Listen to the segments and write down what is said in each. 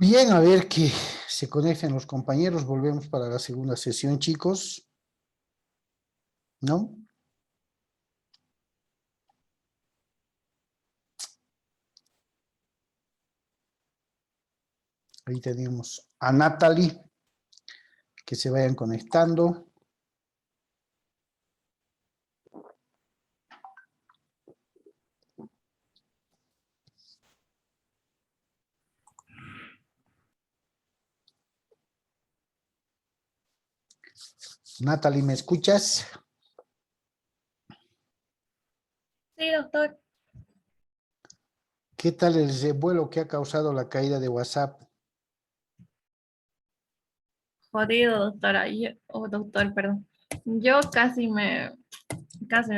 Bien, a ver que se conecten los compañeros. Volvemos para la segunda sesión, chicos. ¿No? Ahí tenemos a Natalie, que se vayan conectando. Natalie, ¿me escuchas? Sí, doctor. ¿Qué tal el revuelo que ha causado la caída de WhatsApp? Jodido, doctora. Doctor, perdón. Yo casi me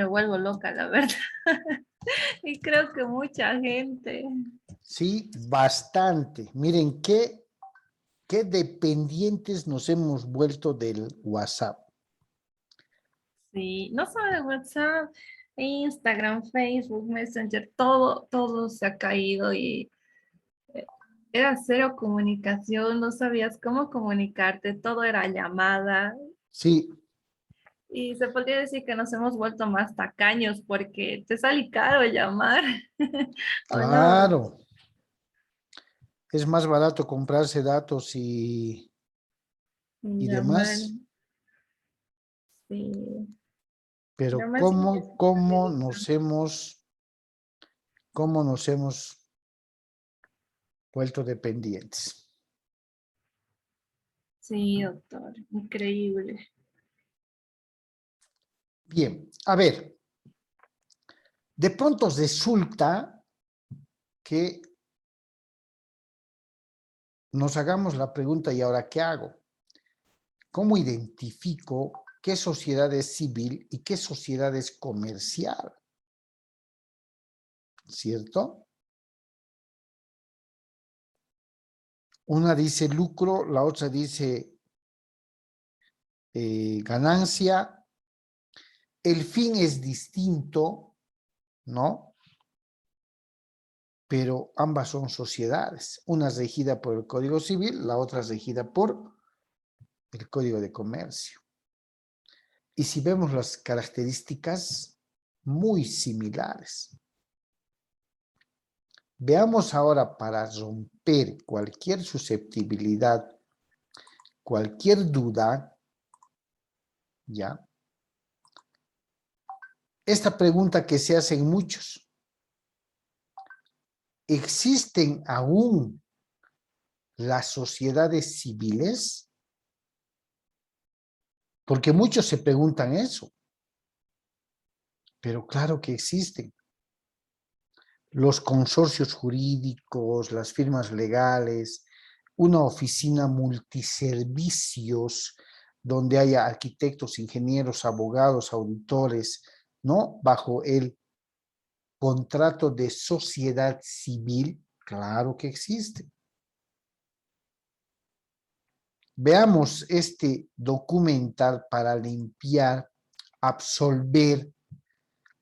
vuelvo loca, la verdad. Y creo que mucha gente. Sí, bastante. Miren qué dependientes nos hemos vuelto del WhatsApp. Sí, no solo de WhatsApp, Instagram, Facebook, Messenger, todo se ha caído y eh, era cero comunicación, no sabías cómo comunicarte, todo era llamada. Sí, Y se podría decir que nos hemos vuelto más tacaños porque te sale caro llamar. ¿O no? claro. Es más barato comprarse datos y Llamar, demás. sí. Pero Llamar sí que es cómo nos hemos vuelto dependientes? Sí, doctor, increíble. Bien, a ver, de pronto resulta que nos hagamos la pregunta, ¿y ahora qué hago? ¿Cómo identifico qué sociedad es civil y qué sociedad es comercial? ¿Cierto? Una dice lucro, la otra dice ganancia. El fin es distinto, ¿no? Pero ambas son sociedades. Una es regida por el Código Civil, la otra es regida por el Código de Comercio. Y si vemos las características, muy similares. Veamos ahora, para romper cualquier susceptibilidad, cualquier duda, ¿ya? Esta pregunta que se hacen muchos. ¿Existen aún las sociedades civiles? Porque muchos se preguntan eso. Pero claro que existen. Los consorcios jurídicos, las firmas legales, una oficina multiservicios donde haya arquitectos, ingenieros, abogados, auditores, ¿no? Bajo el contrato de sociedad civil, claro que existe. Veamos este documental para limpiar, absolver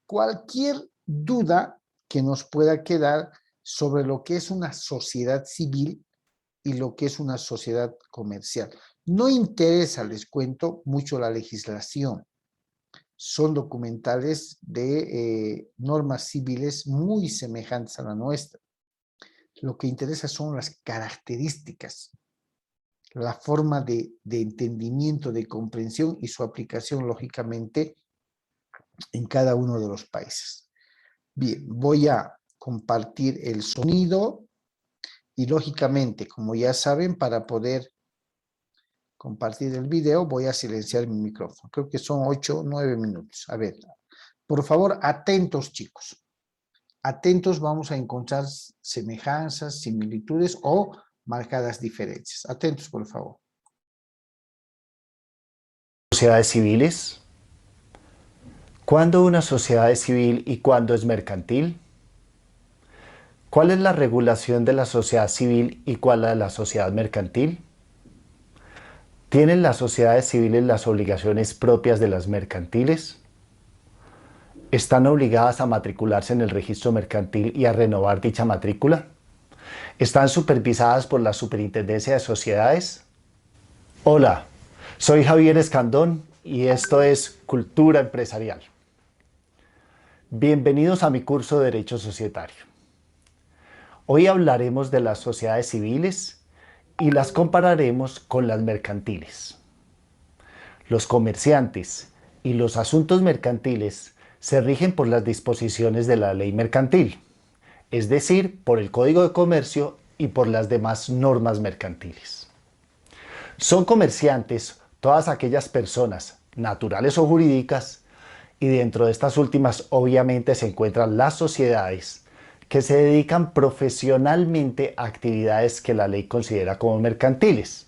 cualquier duda que nos pueda quedar sobre lo que es una sociedad civil y lo que es una sociedad comercial. No interesa, les cuento, mucho la legislación. Son documentales de normas civiles muy semejantes a la nuestra. Lo que interesa son las características, la forma de entendimiento, de comprensión y su aplicación, lógicamente, en cada uno de los países. Bien, voy a compartir el sonido y lógicamente, como ya saben, para poder compartir el video voy a silenciar mi micrófono. Creo que son 8 o 9 minutos. A ver, por favor, atentos, chicos. Atentos, vamos a encontrar semejanzas, similitudes o marcadas diferencias. Atentos, por favor. Sociedades civiles. ¿Cuándo una sociedad es civil y cuándo es mercantil? ¿Cuál es la regulación de la sociedad civil y cuál la de la sociedad mercantil? ¿Tienen las sociedades civiles las obligaciones propias de las mercantiles? ¿Están obligadas a matricularse en el registro mercantil y a renovar dicha matrícula? ¿Están supervisadas por la Superintendencia de Sociedades? Hola, soy Javier Escandón y esto es Cultura Empresarial. Bienvenidos a mi curso de Derecho Societario. Hoy hablaremos de las sociedades civiles y las compararemos con las mercantiles. Los comerciantes y los asuntos mercantiles se rigen por las disposiciones de la ley mercantil, es decir, por el Código de Comercio y por las demás normas mercantiles. Son comerciantes todas aquellas personas, naturales o jurídicas, y dentro de estas últimas obviamente se encuentran las sociedades que se dedican profesionalmente a actividades que la ley considera como mercantiles.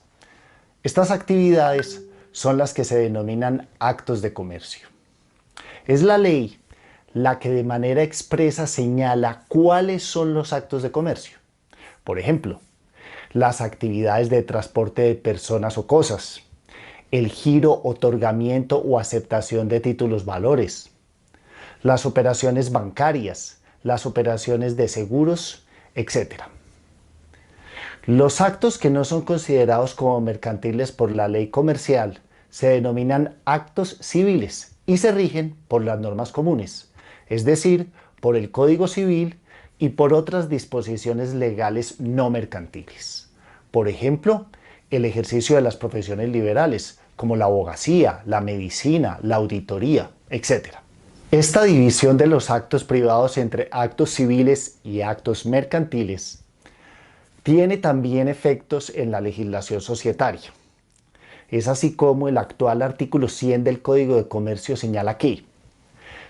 Estas actividades son las que se denominan actos de comercio. Es la ley la que de manera expresa señala cuáles son los actos de comercio. Por ejemplo, las actividades de transporte de personas o cosas, el giro, otorgamiento o aceptación de títulos valores, las operaciones bancarias, las operaciones de seguros, etc. Los actos que no son considerados como mercantiles por la ley comercial se denominan actos civiles y se rigen por las normas comunes, es decir, por el Código Civil y por otras disposiciones legales no mercantiles. Por ejemplo, el ejercicio de las profesiones liberales, como la abogacía, la medicina, la auditoría, etc. Esta división de los actos privados entre actos civiles y actos mercantiles tiene también efectos en la legislación societaria. Es así como el actual artículo 100 del Código de Comercio señala que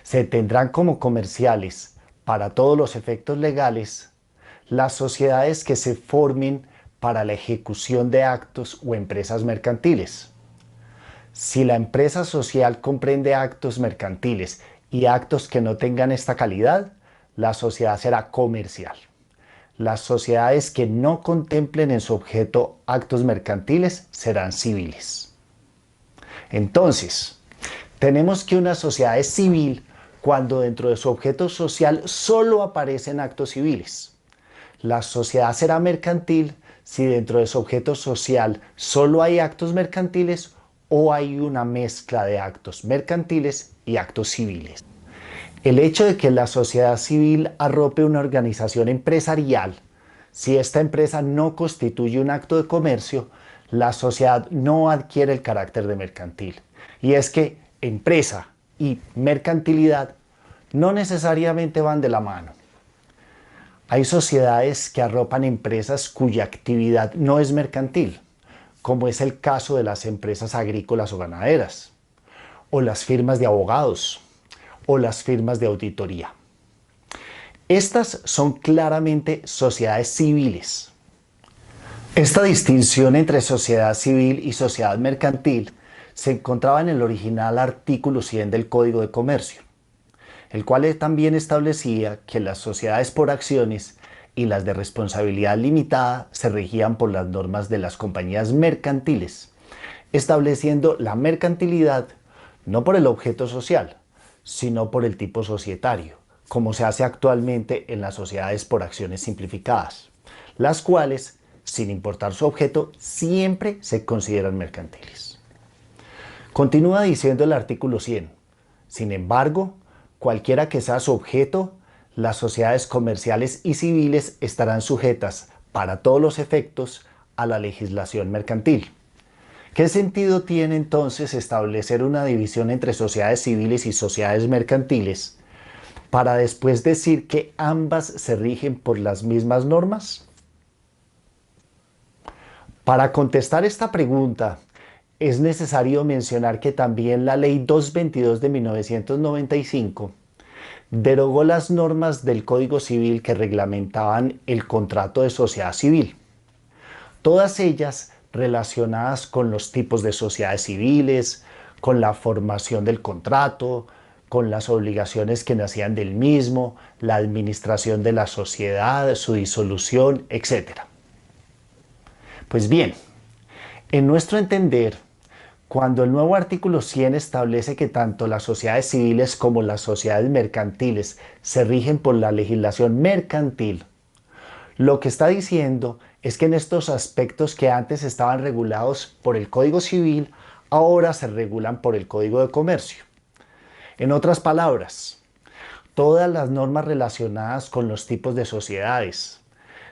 se tendrán como comerciales, para todos los efectos legales, las sociedades que se formen para la ejecución de actos o empresas mercantiles. Si la empresa social comprende actos mercantiles y actos que no tengan esta calidad, la sociedad será comercial. Las sociedades que no contemplen en su objeto actos mercantiles serán civiles. Entonces, tenemos que una sociedad es civil cuando dentro de su objeto social solo aparecen actos civiles. La sociedad será mercantil si dentro de su objeto social solo hay actos mercantiles o hay una mezcla de actos mercantiles y actos civiles. El hecho de que la sociedad civil arrope una organización empresarial, si esta empresa no constituye un acto de comercio, la sociedad no adquiere el carácter de mercantil. Y es que empresa y mercantilidad no necesariamente van de la mano. Hay sociedades que arropan empresas cuya actividad no es mercantil, como es el caso de las empresas agrícolas o ganaderas, o las firmas de abogados, o las firmas de auditoría. Estas son claramente sociedades civiles. Esta distinción entre sociedad civil y sociedad mercantil se encontraba en el original artículo 100 del Código de Comercio, el cual también establecía que las sociedades por acciones y las de responsabilidad limitada se regían por las normas de las compañías mercantiles, estableciendo la mercantilidad no por el objeto social, sino por el tipo societario, como se hace actualmente en las sociedades por acciones simplificadas, las cuales, sin importar su objeto, siempre se consideran mercantiles. Continúa diciendo el artículo 100. Sin embargo, cualquiera que sea su objeto, las sociedades comerciales y civiles estarán sujetas, para todos los efectos, a la legislación mercantil. ¿Qué sentido tiene entonces establecer una división entre sociedades civiles y sociedades mercantiles para después decir que ambas se rigen por las mismas normas? Para contestar esta pregunta, es necesario mencionar que también la Ley 222 de 1995 derogó las normas del Código Civil que reglamentaban el contrato de sociedad civil, todas ellas relacionadas con los tipos de sociedades civiles, con la formación del contrato, con las obligaciones que nacían del mismo, la administración de la sociedad, su disolución, etc. Pues bien, en nuestro entender, cuando el nuevo artículo 100 establece que tanto las sociedades civiles como las sociedades mercantiles se rigen por la legislación mercantil, Lo que está diciendo es que en estos aspectos que antes estaban regulados por el Código Civil, ahora se regulan por el Código de Comercio. En otras palabras, todas las normas relacionadas con los tipos de sociedades,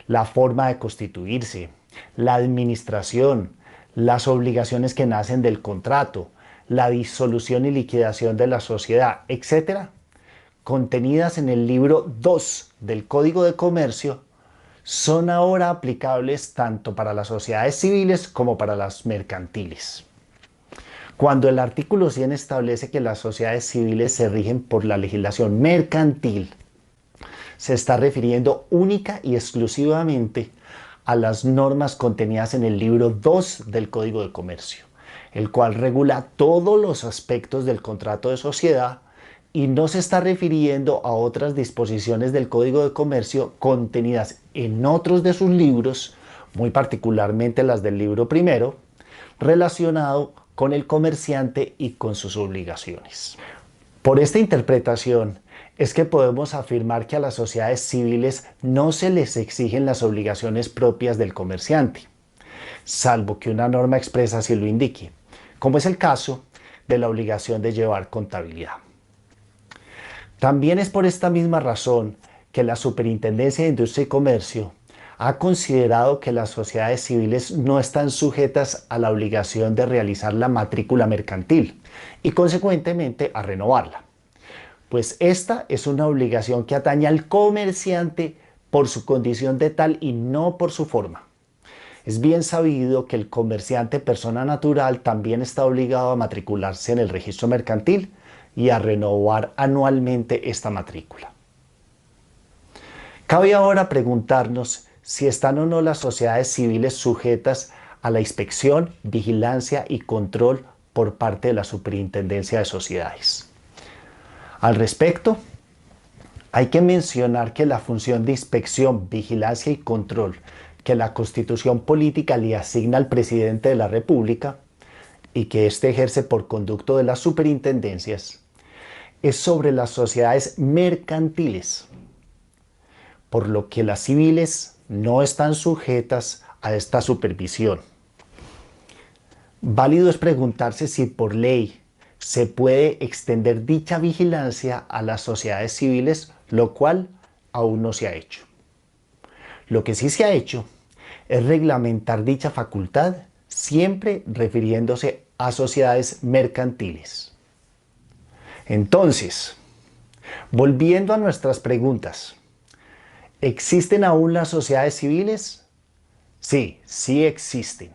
la forma de constituirse, la administración, las obligaciones que nacen del contrato, la disolución y liquidación de la sociedad, etcétera, contenidas en el libro 2 del Código de Comercio, son ahora aplicables tanto para las sociedades civiles como para las mercantiles. Cuando el artículo 100 establece que las sociedades civiles se rigen por la legislación mercantil, se está refiriendo única y exclusivamente a las normas contenidas en el libro 2 del Código de Comercio, el cual regula todos los aspectos del contrato de sociedad y no se está refiriendo a otras disposiciones del Código de Comercio contenidas en otros de sus libros, muy particularmente las del libro primero, relacionado con el comerciante y con sus obligaciones. Por esta interpretación es que podemos afirmar que a las sociedades civiles no se les exigen las obligaciones propias del comerciante, salvo que una norma expresa así lo indique, como es el caso de la obligación de llevar contabilidad. También es por esta misma razón que la Superintendencia de Industria y Comercio ha considerado que las sociedades civiles no están sujetas a la obligación de realizar la matrícula mercantil y consecuentemente a renovarla, pues esta es una obligación que atañe al comerciante por su condición de tal y no por su forma. Es bien sabido que el comerciante persona natural también está obligado a matricularse en el registro mercantil y a renovar anualmente esta matrícula. Cabe ahora preguntarnos si están o no las sociedades civiles sujetas a la inspección, vigilancia y control por parte de la Superintendencia de Sociedades. Al respecto, hay que mencionar que la función de inspección, vigilancia y control que la Constitución Política le asigna al presidente de la República y que éste ejerce por conducto de las superintendencias es sobre las sociedades mercantiles, por lo que las civiles no están sujetas a esta supervisión. Válido es preguntarse si por ley se puede extender dicha vigilancia a las sociedades civiles, lo cual aún no se ha hecho. Lo que sí se ha hecho es reglamentar dicha facultad, siempre refiriéndose a sociedades mercantiles. Entonces, volviendo a nuestras preguntas, ¿existen aún las sociedades civiles? Sí, sí existen.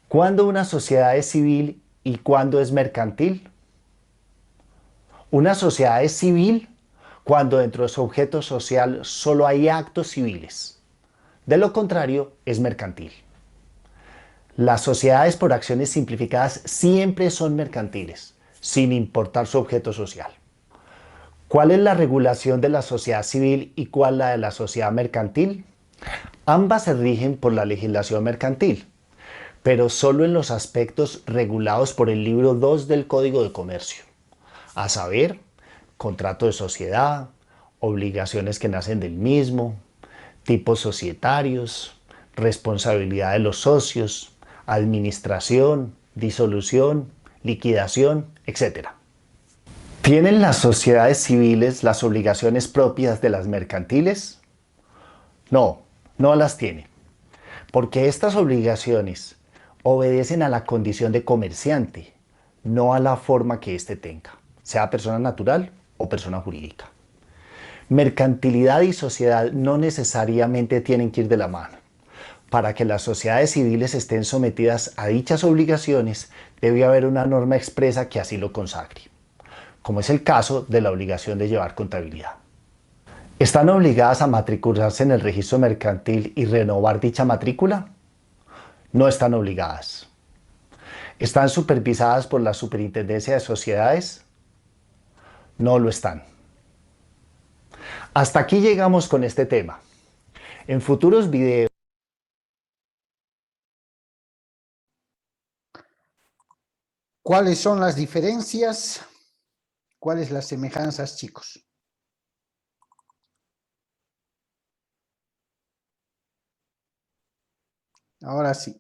¿Cuándo una sociedad es civil y cuándo es mercantil? Una sociedad es civil cuando dentro de su objeto social solo hay actos civiles. De lo contrario, es mercantil. Las sociedades por acciones simplificadas siempre son mercantiles, sin importar su objeto social. ¿Cuál es la regulación de la sociedad civil y cuál la de la sociedad mercantil? Ambas se rigen por la legislación mercantil, pero solo en los aspectos regulados por el libro 2 del Código de Comercio, a saber, contrato de sociedad, obligaciones que nacen del mismo, tipos societarios, responsabilidad de los socios, administración, disolución, liquidación, etc. ¿Tienen las sociedades civiles las obligaciones propias de las mercantiles? No, no las tienen, porque estas obligaciones obedecen a la condición de comerciante, no a la forma que éste tenga, sea persona natural o persona jurídica. Mercantilidad y sociedad no necesariamente tienen que ir de la mano. Para que las sociedades civiles estén sometidas a dichas obligaciones, debe haber una norma expresa que así lo consagre, como es el caso de la obligación de llevar contabilidad. ¿Están obligadas a matricularse en el registro mercantil y renovar dicha matrícula? No están obligadas. ¿Están supervisadas por la Superintendencia de Sociedades? No lo están. Hasta aquí llegamos con este tema. En futuros videos. ¿Cuáles son las diferencias? ¿Cuáles las semejanzas, chicos? Ahora sí.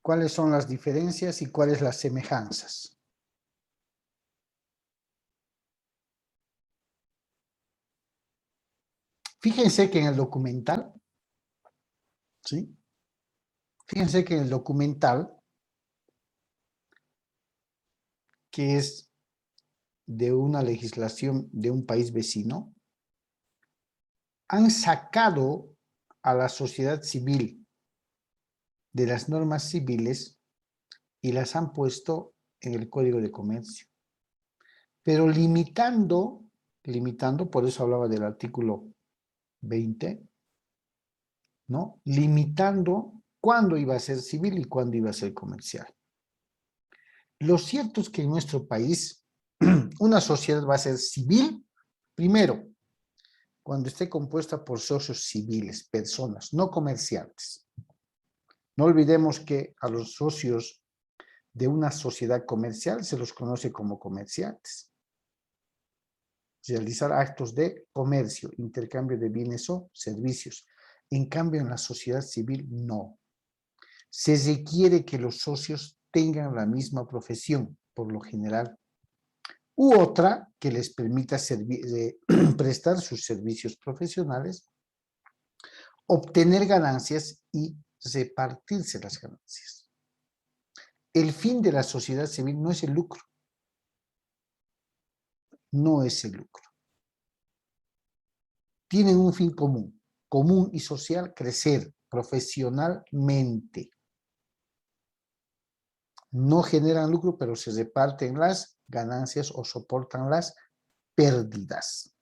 ¿Cuáles son las diferencias y cuáles las semejanzas? Fíjense que en el documental, ¿sí? Fíjense que en el documental, que es de una legislación de un país vecino, han sacado a la sociedad civil de las normas civiles y las han puesto en el Código de Comercio. Pero limitando, por eso hablaba del artículo 20, ¿no? Limitando cuándo iba a ser civil y cuándo iba a ser comercial. Lo cierto es que en nuestro país una sociedad va a ser civil, primero, cuando esté compuesta por socios civiles, personas, no comerciantes. No olvidemos que a los socios de una sociedad comercial se los conoce como comerciantes. Realizar actos de comercio, intercambio de bienes o servicios. En cambio, en la sociedad civil, no. Se requiere que los socios tengan la misma profesión, por lo general, u otra que les permita prestar sus servicios profesionales, obtener ganancias y repartirse las ganancias. El fin de la sociedad civil no es el lucro. No es el lucro. Tienen un fin común y social, crecer profesionalmente. No generan lucro, pero se reparten las ganancias o soportan las pérdidas.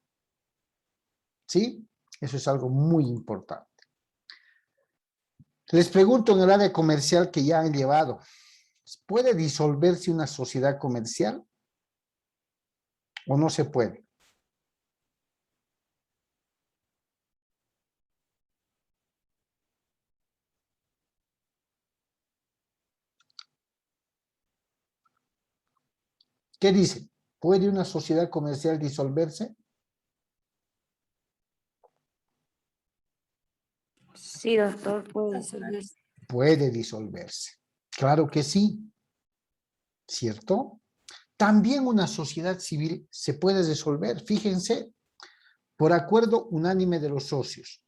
¿Sí? Eso es algo muy importante. Les pregunto en el área comercial que ya han llevado, ¿puede disolverse una sociedad comercial o no se puede? ¿Qué dicen? ¿Puede una sociedad comercial disolverse? Sí, doctor, puede disolverse. Puede disolverse. Claro que sí, ¿cierto? También una sociedad civil se puede disolver, fíjense, por acuerdo unánime de los socios,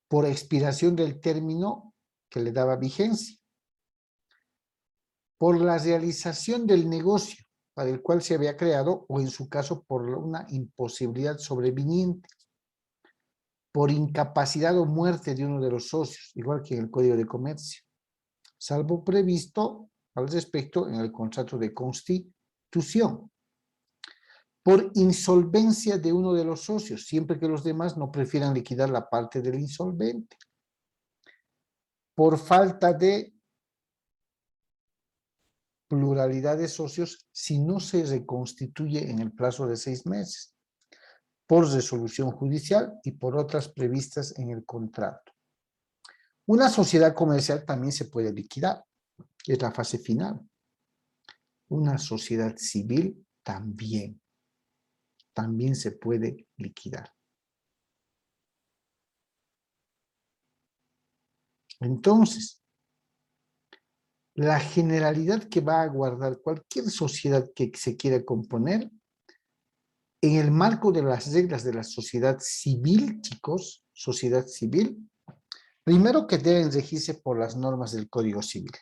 por expiración del término que le daba vigencia, por la realización del negocio para el cual se había creado o en su caso por una imposibilidad sobreviniente, por incapacidad o muerte de uno de los socios, igual que en el Código de Comercio, salvo previsto al respecto en el contrato de constitución, por insolvencia de uno de los socios, siempre que los demás no prefieran liquidar la parte del insolvente, por falta de pluralidad de socios si no se reconstituye en el plazo de 6 meses, por resolución judicial y por otras previstas en el contrato. Una sociedad comercial también se puede liquidar, es la fase final. Una sociedad civil también se puede liquidar. Entonces, la generalidad que va a guardar cualquier sociedad que se quiera componer, en el marco de las reglas de la sociedad civil, chicos, sociedad civil, primero que deben regirse por las normas del Código Civil,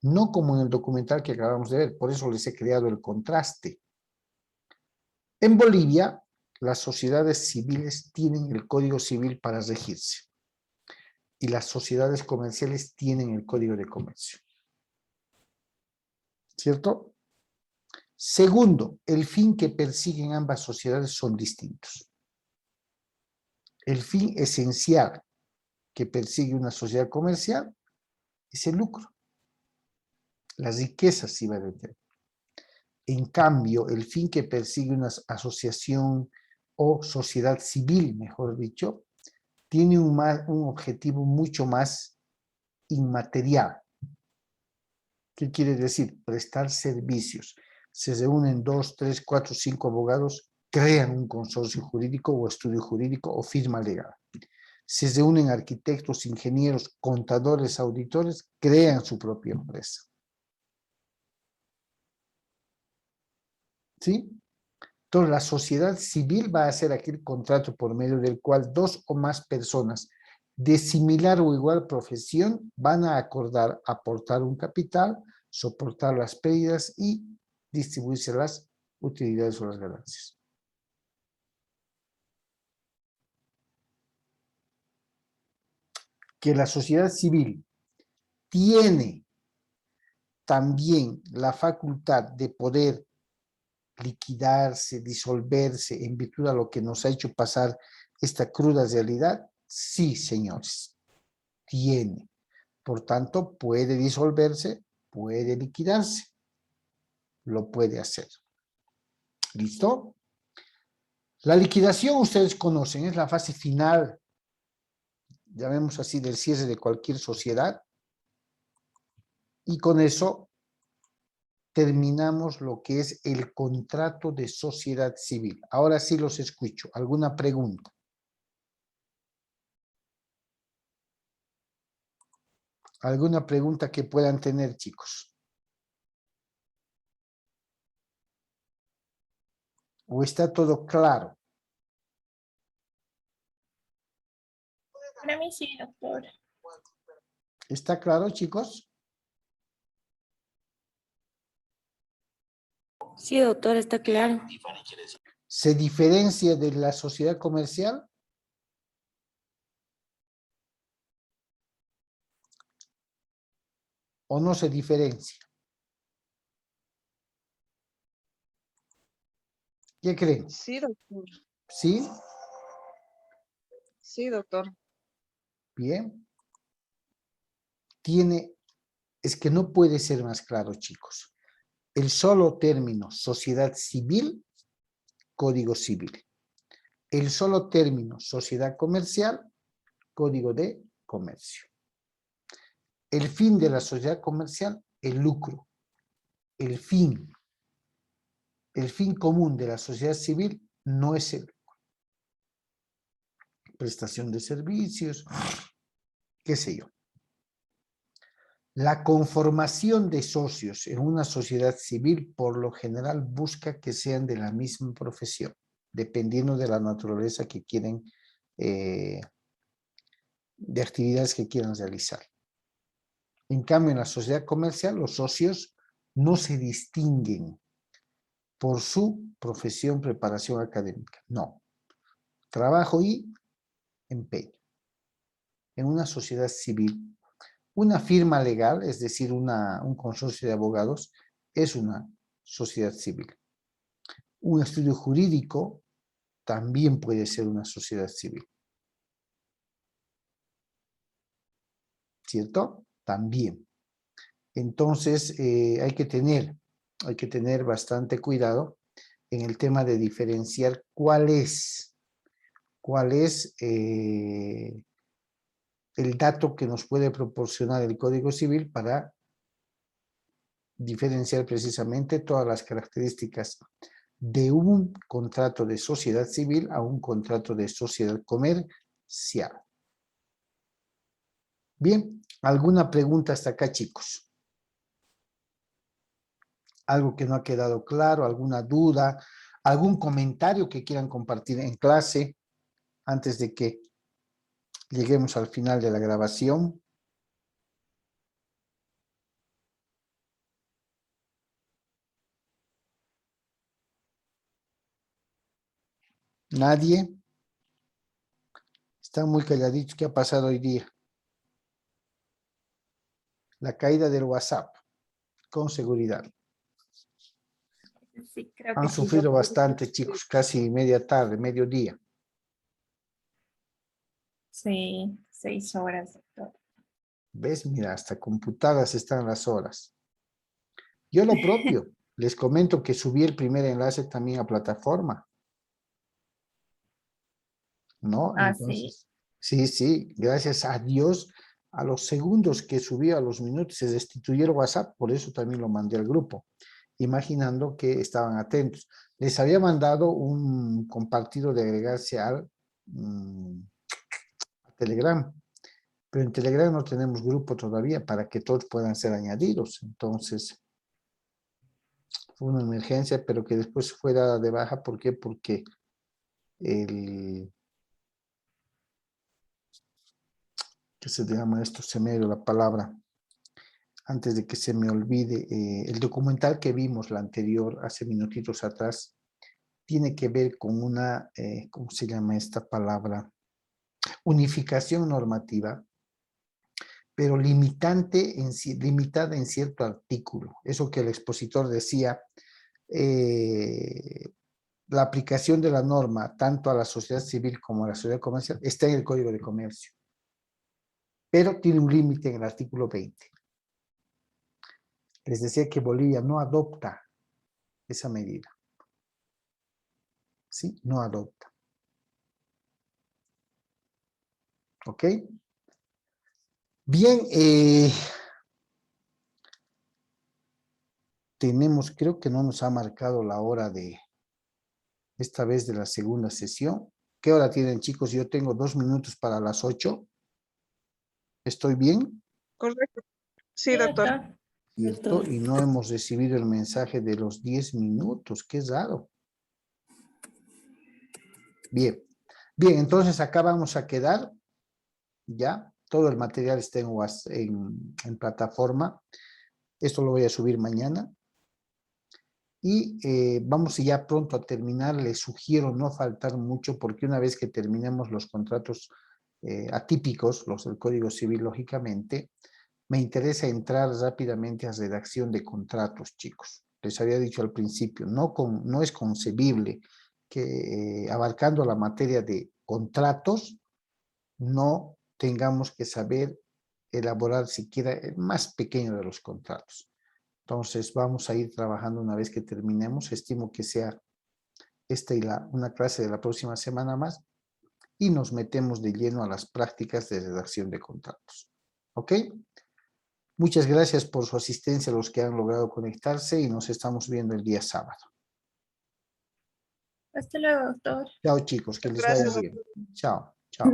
no como en el documental que acabamos de ver, por eso les he creado el contraste. En Bolivia, las sociedades civiles tienen el Código Civil para regirse y las sociedades comerciales tienen el Código de Comercio. ¿Cierto? Segundo, el fin que persiguen ambas sociedades son distintos. El fin esencial que persigue una sociedad comercial es el lucro. Las riquezas se iban a tener. En cambio, el fin que persigue una asociación o sociedad civil, mejor dicho, tiene un objetivo mucho más inmaterial. ¿Qué quiere decir? Prestar servicios. Se reúnen 2, 3, 4, 5 abogados, crean un consorcio jurídico o estudio jurídico o firma legal. se reúnen arquitectos, ingenieros, contadores, auditores, crean su propia empresa. ¿Sí? Entonces, la sociedad civil va a hacer aquel contrato por medio del cual dos o más personas de similar o igual profesión van a acordar aportar un capital, soportar las pérdidas y distribuirse las utilidades o las ganancias. Que la sociedad civil tiene también la facultad de poder liquidarse, disolverse en virtud a lo que nos ha hecho pasar esta cruda realidad, sí, señores, tiene. Por tanto, puede disolverse, puede liquidarse, lo puede hacer. ¿Listo? La liquidación ustedes conocen, es la fase final, llamemos así, del cierre de cualquier sociedad, y con eso terminamos lo que es el contrato de sociedad civil. Ahora sí los escucho. ¿Alguna pregunta? ¿Alguna pregunta que puedan tener, chicos? ¿O está todo claro? Para mí sí, doctor. ¿Está claro, chicos? Sí, doctor, está claro. ¿Se diferencia de la sociedad comercial? ¿O no se diferencia? ¿Qué creen? Sí, doctor. ¿Sí? Sí, doctor. Bien. Es que no puede ser más claro, chicos. El solo término sociedad civil, código civil. El solo término sociedad comercial, código de comercio. El fin de la sociedad comercial, el lucro. El fin común de la sociedad civil no es el lucro. Prestación de servicios, qué sé yo. La conformación de socios en una sociedad civil por lo general busca que sean de la misma profesión, dependiendo de la naturaleza que quieren, de actividades que quieran realizar. En cambio, en la sociedad comercial, los socios no se distinguen por su profesión, preparación académica. No. Trabajo y empeño. En una sociedad civil, una firma legal, es decir, un consorcio de abogados, es una sociedad civil. Un estudio jurídico también puede ser una sociedad civil. ¿Cierto? También. Entonces, hay que tener bastante cuidado en el tema de diferenciar cuál es el dato que nos puede proporcionar el Código Civil para diferenciar precisamente todas las características de un contrato de sociedad civil a un contrato de sociedad comercial. Bien, ¿alguna pregunta hasta acá, chicos? ¿Algo que no ha quedado claro? ¿Alguna duda? ¿Algún comentario que quieran compartir en clase antes de que lleguemos al final de la grabación? ¿Nadie? Están muy calladitos. ¿Qué ha pasado hoy día? La caída del WhatsApp, con seguridad. Sí, creo Han que sí, sufrido doctor. bastante, chicos, casi media tarde, mediodía. Sí, 6 horas, doctor. ¿Ves? Mira, hasta computadas están las horas. Yo lo propio, les comento que subí el primer enlace también a plataforma, ¿no? Ah, sí. Entonces, sí, gracias a Dios, a los segundos que subí, a los minutos, se destituyó el WhatsApp, por eso también lo mandé al grupo, imaginando que estaban atentos. Les había mandado un compartido de agregarse al Telegram. Pero en Telegram no tenemos grupo todavía para que todos puedan ser añadidos. Entonces, fue una emergencia, pero que después fue dada de baja. ¿Por qué? Porque el... ¿Qué se llama esto? Se me dio la palabra. Antes de que se me olvide, el documental que vimos, la anterior, hace minutitos atrás, tiene que ver con una, ¿cómo se llama esta palabra? Unificación normativa, pero limitada en cierto artículo. Eso que el expositor decía, la aplicación de la norma, tanto a la sociedad civil como a la sociedad comercial, está en el Código de Comercio, pero tiene un límite en el artículo 20. Les decía que Bolivia no adopta esa medida. ¿Sí? No adopta. ¿Ok? Bien, creo que no nos ha marcado la hora de, esta vez de la segunda sesión. ¿Qué hora tienen, chicos? Yo tengo 2 minutos para las 8. ¿Estoy bien? Correcto. Sí, Sí, doctor. doctor. ¿Cierto? Y no hemos recibido el mensaje de los 10 minutos. Qué raro. Bien. Bien, entonces acá vamos a quedar. Ya. Todo el material está en plataforma. Esto lo voy a subir mañana. Y vamos ya pronto a terminar. Les sugiero no faltar mucho porque una vez que terminemos los contratos atípicos, los del Código Civil, lógicamente, me interesa entrar rápidamente a redacción de contratos, chicos. Les había dicho al principio, no es concebible que abarcando la materia de contratos no tengamos que saber elaborar siquiera el más pequeño de los contratos. Entonces vamos a ir trabajando una vez que terminemos. Estimo que sea esta y una clase de la próxima semana más y nos metemos de lleno a las prácticas de redacción de contratos. ¿Ok? Muchas gracias por su asistencia a los que han logrado conectarse y nos estamos viendo el día sábado. Hasta luego, doctor. Chao, chicos, que les vaya Gracias, bien. Chao, chao.